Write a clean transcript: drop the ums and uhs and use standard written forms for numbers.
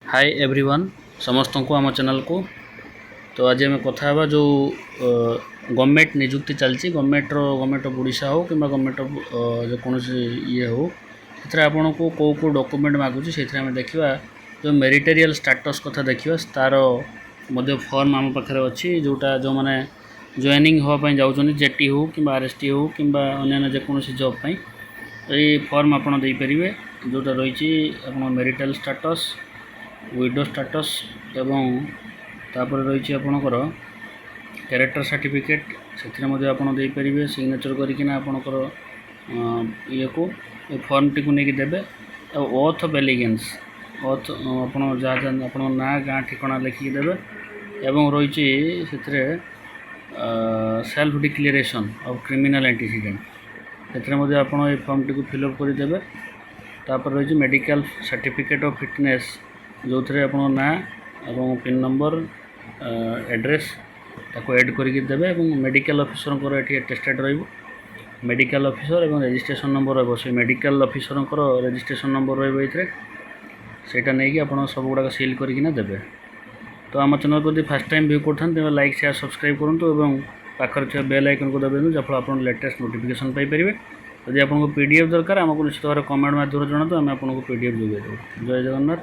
Hi everyone समस्त को आम चैनल को। तो आज आम कथा जो गवर्नमेंट निजुक्ति चलती गवर्नमेंट ऑफ ओडिशा हो कि गवर्नमेंट ऑफ कौन ये हो से आपन को कौ कौ डॉक्यूमेंट मागुची से देखा जो मेरिटेरियल स्टेटस कथा देखा तार फॉर्म आम पाखे अच्छी जोटा जो मैंने जॉइनिंग हाँपाई जाऊँ जेटी हो कि आरएसटी हो कि अन्य जेकोसी जॉब ये फॉर्म आपड़ देपारे जोटा रही मेरिटल स्टेटस विडो स्टेटस एवं तापर रही आपणकर कैरेक्टर सर्टिफिकेट से आपरे सिग्नेचर करना आपणकर ये को फॉर्म टी को लेकिन देवे ओथ ऑफ एलिगेंस ओथ आप आप ना गाँ ठिकाना लिखिकी देवे एवं रही self declaration of criminal antecedent से आप फॉर्म टी को फिलअप करदेवे। तापर रही मेडिकल सर्टिफिकेट ऑफ फिटनेस जो थे आप ना और पिन नंबर एड्रेस ताको ऐड करके देवे मेडिकल ऑफिसर ये टेस्टेड मेडिकल ऑफिसर और रजिस्ट्रेशन नंबर रही मेडिकल ऑफिसर रजिस्ट्रेशन नंबर रहीटा नहीं आप सब गुड़ाक सिल करना देवे। तो आम चैनल को फर्स्ट टाइम व्यू करते लाइक शेयर सब्सक्राइब करूँ और पाखर बेल आइकन को दबाई जहाँ आप लेटेस्ट नोटिफिकेशन पाइपर। यदि आपको पीडीएफ दरकार आमको निश्चित भाव कमेंट माध्यम जनातु आम आपको पीडीएफ जोगाई देव। जय जगन्नाथ।